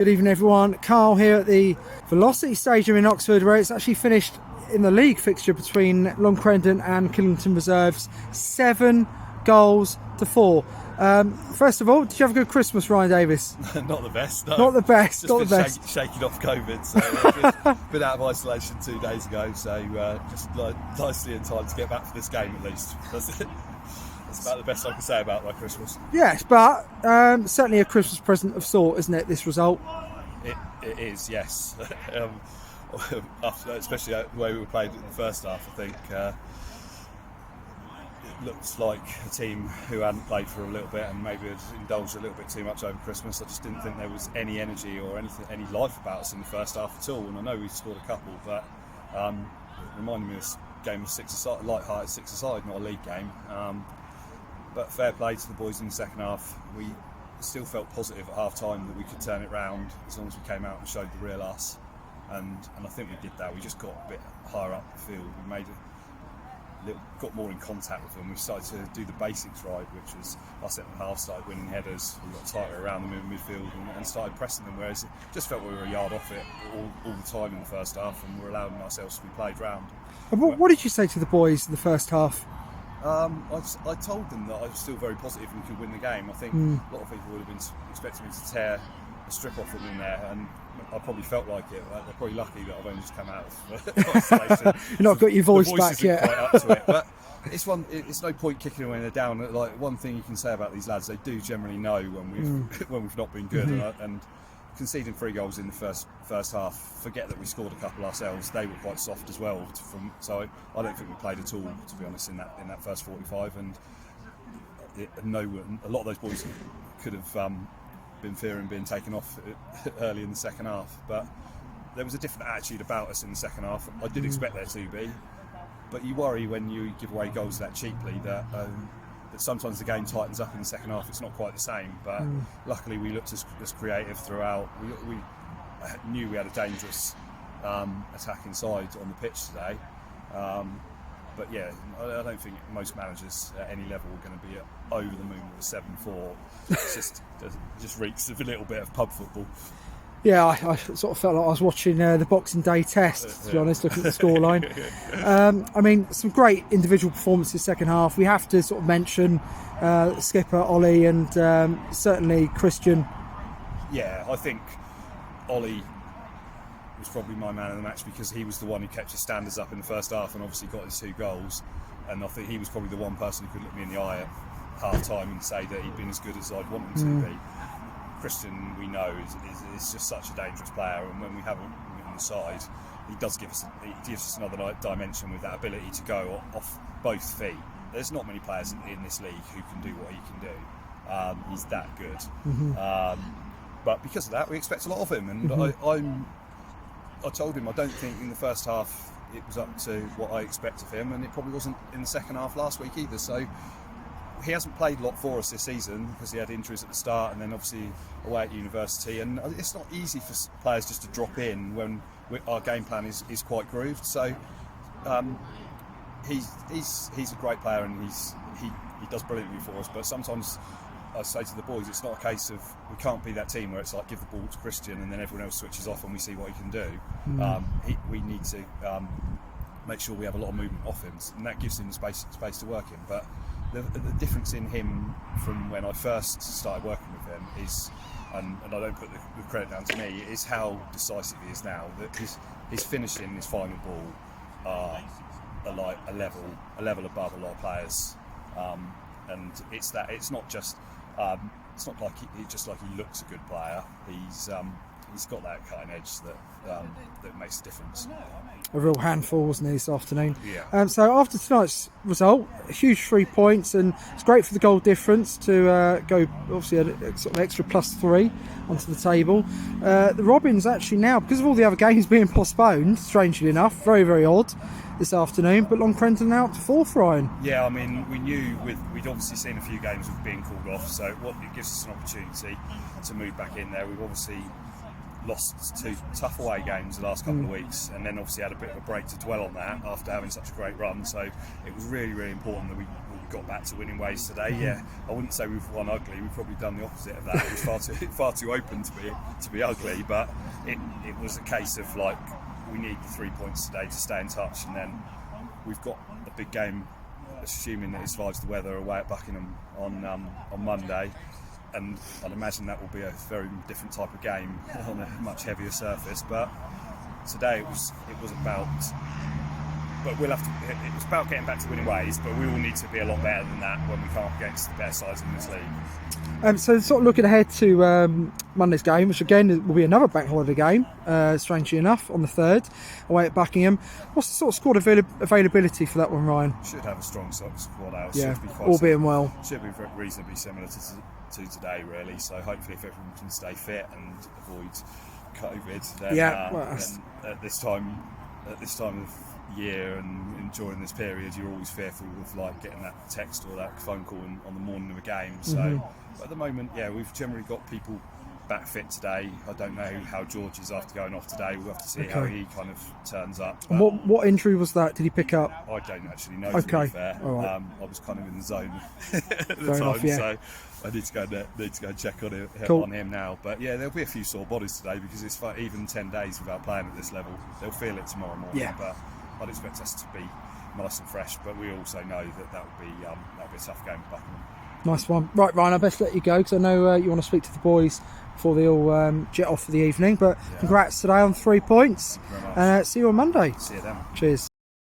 Good evening everyone, Carl here at the Velocity Stadium in Oxford, where it's actually finished in the league fixture between Long Crendon and Kidlington Reserves, 7 goals to 4. First of all, did you have a good Christmas, Ryan Davis? Not the best, no. Not the best, Just not the been best. shaking off COVID, so been out of isolation 2 days ago, so just nicely in time to get back for this game at least. That's about the best I can say about my Christmas. Yes, but certainly a Christmas present of sort, isn't it, this result? It is, yes. Especially the way we played in the first half, I think it looks like a team who hadn't played for a little bit and maybe had indulged a little bit too much over Christmas. I just didn't think there was any energy or any life about us in the first half at all. And I know we scored a couple, but it reminded me of this game of six-a-side, light-hearted six-a-side, not a league game. But fair play to the boys in the second half. We still felt positive at half time that we could turn it round as long as we came out and showed the real us. And I think we did that. We just got a bit higher up the field. We got more in contact with them. We started to do the basics right, which was our second half started winning headers. We got tighter around them in midfield and started pressing them. Whereas it just felt we were a yard off it all the time in the first half, and we're allowing ourselves to be played round. What did you say to the boys in the first half? I told them that I was still very positive we could win the game. I think a lot of people would have been expecting me to tear a strip off them in there, and I probably felt like it. They're probably lucky that I've only just come out of isolation. You've not got your voice the back isn't yet. Quite up to it, but it's no point kicking them when they're down. Like, one thing you can say about these lads, they do generally know when we've not been good, and conceding 3 goals in the first half, forget that we scored a couple ourselves. They were quite soft as well. So I don't think we played at all, to be honest, in that first 45. And a lot of those boys could have been fearing being taken off early in the second half. But there was a different attitude about us in the second half. I did expect there to be, but you worry when you give away goals that cheaply that sometimes the game tightens up in the second half. It's not quite the same, but luckily we looked as creative throughout. We knew we had a dangerous attacking side on the pitch today, but yeah, I don't think most managers at any level are going to be over the moon with a 7-4. It just reeks of a little bit of pub football. Yeah, I sort of felt like I was watching the Boxing Day test, to be honest, looking at the scoreline. I mean, some great individual performances second half. We have to sort of mention skipper Ollie and certainly Christian. Yeah, I think Ollie was probably my man of the match because he was the one who kept his standards up in the first half and obviously got his 2 goals. And I think he was probably the one person who could look me in the eye at half time and say that he'd been as good as I'd want him to be. Christian, we know, is just such a dangerous player, and when we have him on the side, he gives us another dimension with that ability to go off both feet. There's not many players in this league who can do what he can do. He's that good. But because of that, we expect a lot of him, and I told him I don't think in the first half it was up to what I expect of him, and it probably wasn't in the second half last week either. So he hasn't played a lot for us this season because he had injuries at the start and then obviously away at university, and it's not easy for players just to drop in when our game plan is quite grooved. So he's a great player, and he does brilliantly for us, but sometimes I say to the boys, it's not a case of we can't be that team where it's like give the ball to Christian and then everyone else switches off and we see what he can do. We need to make sure we have a lot of movement off him, and that gives him the space to work in. But the difference in him from when I first started working with him is, and I don't put the credit down to me, is how decisive he is now. That his finishing, his final ball are like a level above a lot of players, and it's not just it's not like he looks a good player. He's got that cutting edge that makes a difference. A real handful, wasn't he, this afternoon? Yeah. So after tonight's result, a huge 3 points, and it's great for the goal difference to go obviously a sort of extra +3 onto the table. The Robins actually now, because of all the other games being postponed, strangely enough, very, very odd this afternoon, but Long Crendon now up to 4th, Ryan. Yeah, I mean, we knew we'd obviously seen a few games with being called off, so it gives us an opportunity to move back in there. We've obviously lost 2 tough away games the last couple of weeks, and then obviously had a bit of a break to dwell on that after having such a great run. So it was really, really important that we got back to winning ways today. Yeah, I wouldn't say we've won ugly. We've probably done the opposite of that. It was far too open to be ugly, but it was a case of like, we need the 3 points today to stay in touch, and then we've got a big game, assuming that it survives the weather, away at Buckingham on Monday, and I'd imagine that will be a very different type of game on a much heavier surface. But today it was about. But we'll have to. It was about getting back to winning ways, but we will need to be a lot better than that when we come up against the better sides in this league. So sort of looking ahead to Monday's game, which again will be another bank holiday game, strangely enough, on the 3rd, away at Buckingham. What's the sort of squad availability for that one, Ryan? Should have a strong squad out. Yeah, should be all being well. Should be reasonably similar to today, really. So hopefully, if everyone can stay fit and avoid COVID, then, then at this time of year and during this period, you're always fearful of like getting that text or that phone call on the morning of a game. So but at the moment, yeah, we've generally got people back fit today. I don't know how George is after going off today. We'll have to see how he kind of turns up. And what injury was that? Did he pick up? I don't actually know, to be fair. All right. I was kind of in the zone at the Fair time, enough, yeah. so I need to go and check on him now. But yeah, there'll be a few sore bodies today because it's even 10 days without playing at this level. They'll feel it tomorrow morning. Yeah. But I'd expect us to be nice and fresh, but we also know that will be a tough game for Buckingham. Nice one. Right, Ryan, I best let you go because I know you want to speak to the boys before they all jet off for the evening. But congrats today on 3 points. Thank you very much. See you on Monday. See you then. Cheers.